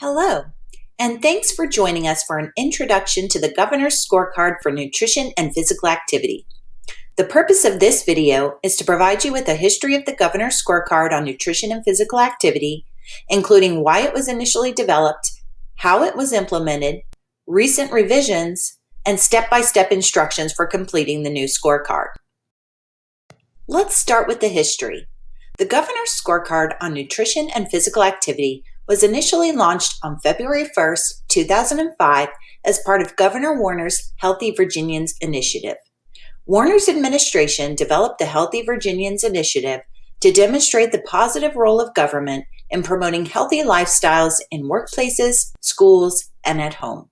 Hello, and thanks for joining us for an introduction to the Governor's Scorecard for Nutrition and Physical Activity. The purpose of this video is to provide you with a history of the Governor's Scorecard on Nutrition and Physical Activity, including why it was initially developed, how it was implemented, recent revisions, and step-by-step instructions for completing the new scorecard. Let's start with the history. The Governor's Scorecard on Nutrition and Physical Activity was initially launched on February 1st, 2005 as part of Governor Warner's Healthy Virginians Initiative. Warner's administration developed the Healthy Virginians Initiative to demonstrate the positive role of government in promoting healthy lifestyles in workplaces, schools, and at home.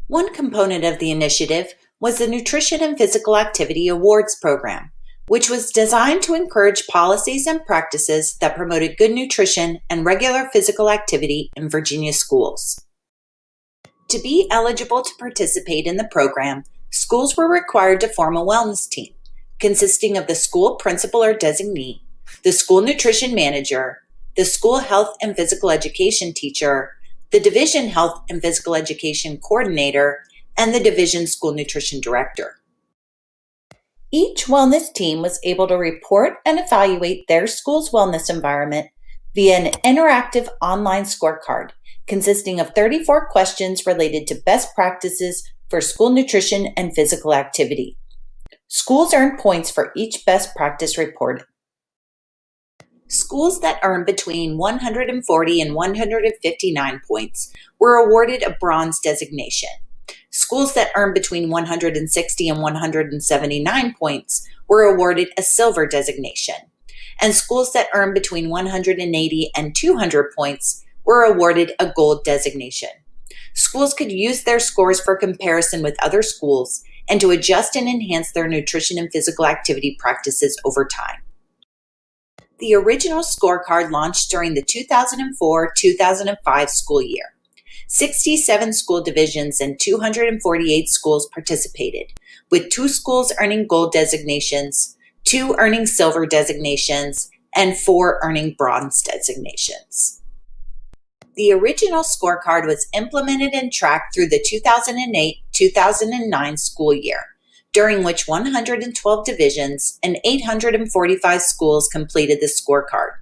One component of the initiative was the Nutrition and Physical Activity Awards program, which was designed to encourage policies and practices that promoted good nutrition and regular physical activity in Virginia schools. To be eligible to participate in the program, schools were required to form a wellness team, consisting of the school principal or designee, the school nutrition manager, the school health and physical education teacher, the division health and physical education coordinator, and the division school nutrition director. Each wellness team was able to report and evaluate their school's wellness environment via an interactive online scorecard consisting of 34 questions related to best practices for school nutrition and physical activity. Schools earned points for each best practice reported. Schools that earned between 140 and 159 points were awarded a bronze designation. Schools that earned between 160 and 179 points were awarded a silver designation, and schools that earned between 180 and 200 points were awarded a gold designation. Schools could use their scores for comparison with other schools and to adjust and enhance their nutrition and physical activity practices over time. The original scorecard launched during the 2004-2005 school year. 67 school divisions and 248 schools participated, with 2 schools earning gold designations, 2 earning silver designations, and 4 earning bronze designations. The original scorecard was implemented and tracked through the 2008-2009 school year, during which 112 divisions and 845 schools completed the scorecard.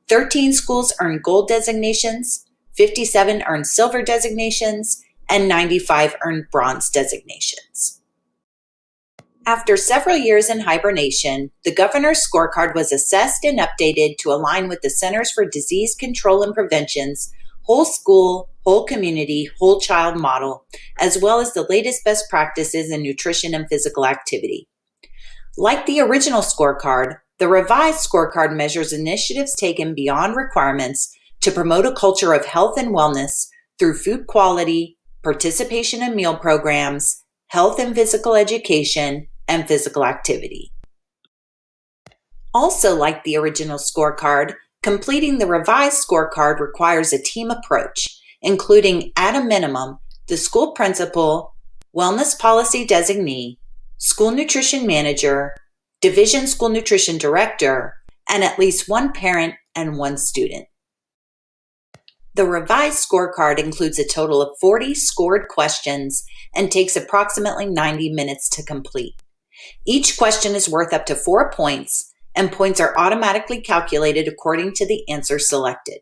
13 schools earned gold designations, 57 earned silver designations, and 95 earned bronze designations. After several years in hibernation, the Governor's Scorecard was assessed and updated to align with the Centers for Disease Control and Prevention's Whole School, Whole Community, Whole Child model, as well as the latest best practices in nutrition and physical activity. Like the original scorecard, the revised scorecard measures initiatives taken beyond requirements to promote a culture of health and wellness through food quality, participation in meal programs, health and physical education, and physical activity. Also, like the original scorecard, completing the revised scorecard requires a team approach, including, at a minimum, the school principal, wellness policy designee, school nutrition manager, division school nutrition director, and at least 1 parent and 1 student. The revised scorecard includes a total of 40 scored questions and takes approximately 90 minutes to complete. Each question is worth up to 4 points, and points are automatically calculated according to the answer selected.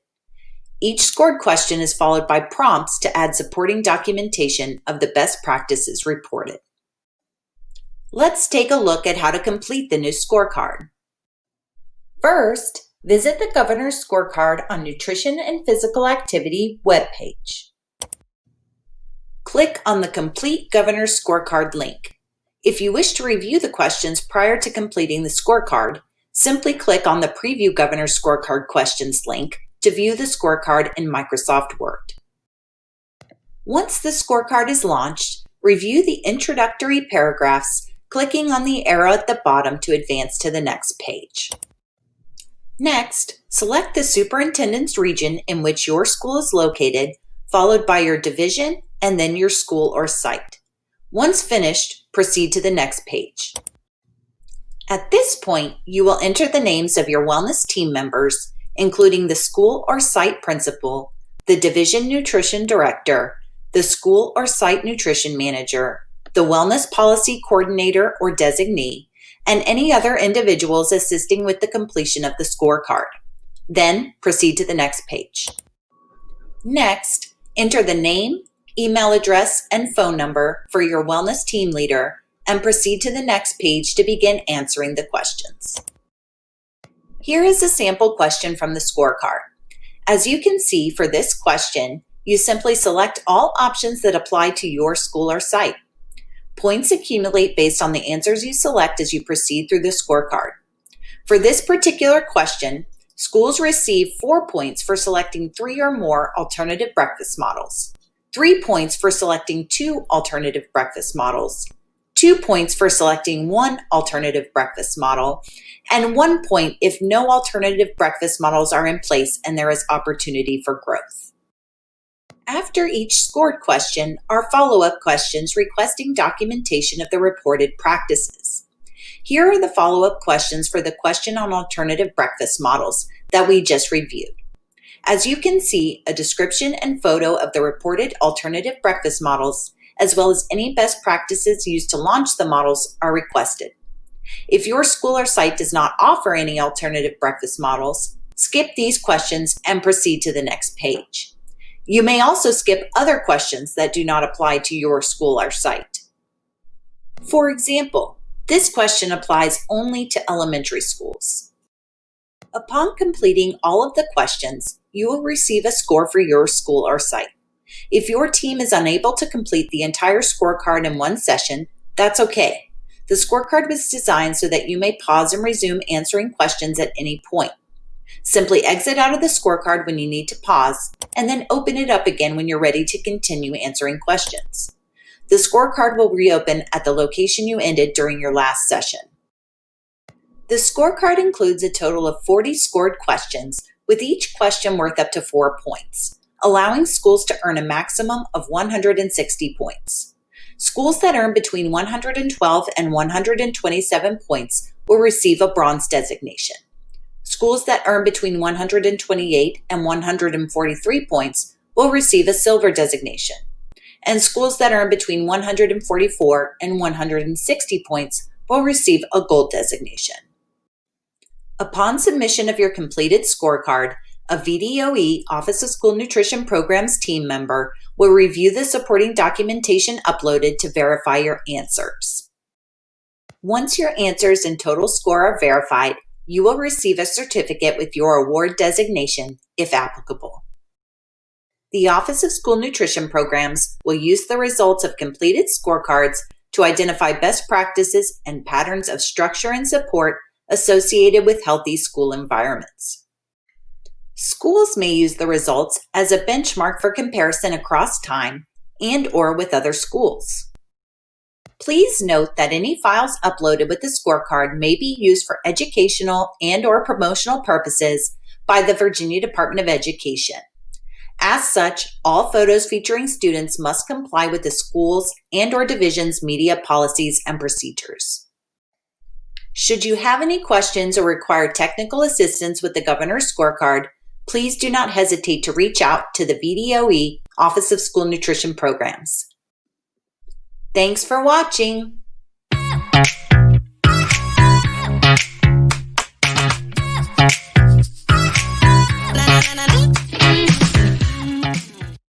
Each scored question is followed by prompts to add supporting documentation of the best practices reported. Let's take a look at how to complete the new scorecard. First, visit the Governor's Scorecard on Nutrition and Physical Activity webpage. Click on the Complete Governor's Scorecard link. If you wish to review the questions prior to completing the scorecard, simply click on the Preview Governor's Scorecard Questions link to view the scorecard in Microsoft Word. Once the scorecard is launched, review the introductory paragraphs, clicking on the arrow at the bottom to advance to the next page. Next, select the superintendent's region in which your school is located, followed by your division and then your school or site. Once finished, proceed to the next page. At this point, you will enter the names of your wellness team members, including the school or site principal, the Division Nutrition Director, the School or Site Nutrition Manager, the Wellness Policy Coordinator or Designee, and any other individuals assisting with the completion of the scorecard. Then proceed to the next page. Next, enter the name, email address, and phone number for your wellness team leader and proceed to the next page to begin answering the questions. Here is a sample question from the scorecard. As you can see, for this question, you simply select all options that apply to your school or site. Points accumulate based on the answers you select as you proceed through the scorecard. For this particular question, schools receive 4 points for selecting 3 or more alternative breakfast models, 3 points for selecting 2 alternative breakfast models, 2 points for selecting 1 alternative breakfast model, and 1 point if no alternative breakfast models are in place and there is opportunity for growth. After each scored question are follow-up questions requesting documentation of the reported practices. Here are the follow-up questions for the question on alternative breakfast models that we just reviewed. As you can see, a description and photo of the reported alternative breakfast models, as well as any best practices used to launch the models, are requested. If your school or site does not offer any alternative breakfast models, skip these questions and proceed to the next page. You may also skip other questions that do not apply to your school or site. For example, this question applies only to elementary schools. Upon completing all of the questions, you will receive a score for your school or site. If your team is unable to complete the entire scorecard in one session, that's okay. The scorecard was designed so that you may pause and resume answering questions at any point. Simply exit out of the scorecard when you need to pause, and then open it up again when you're ready to continue answering questions. The scorecard will reopen at the location you ended during your last session. The scorecard includes a total of 40 scored questions, with each question worth up to 4 points, allowing schools to earn a maximum of 160 points. Schools that earn between 112 and 127 points will receive a bronze designation. Schools that earn between 128 and 143 points will receive a silver designation. And schools that earn between 144 and 160 points will receive a gold designation. Upon submission of your completed scorecard, a VDOE, Office of School Nutrition Programs team member, will review the supporting documentation uploaded to verify your answers. Once your answers and total score are verified, you will receive a certificate with your award designation, if applicable. The Office of School Nutrition Programs will use the results of completed scorecards to identify best practices and patterns of structure and support associated with healthy school environments. Schools may use the results as a benchmark for comparison across time and/or with other schools. Please note that any files uploaded with the scorecard may be used for educational and/or promotional purposes by the Virginia Department of Education. As such, all photos featuring students must comply with the school's and/or division's media policies and procedures. Should you have any questions or require technical assistance with the Governor's Scorecard, please do not hesitate to reach out to the VDOE, Office of School Nutrition Programs. Thanks for watching.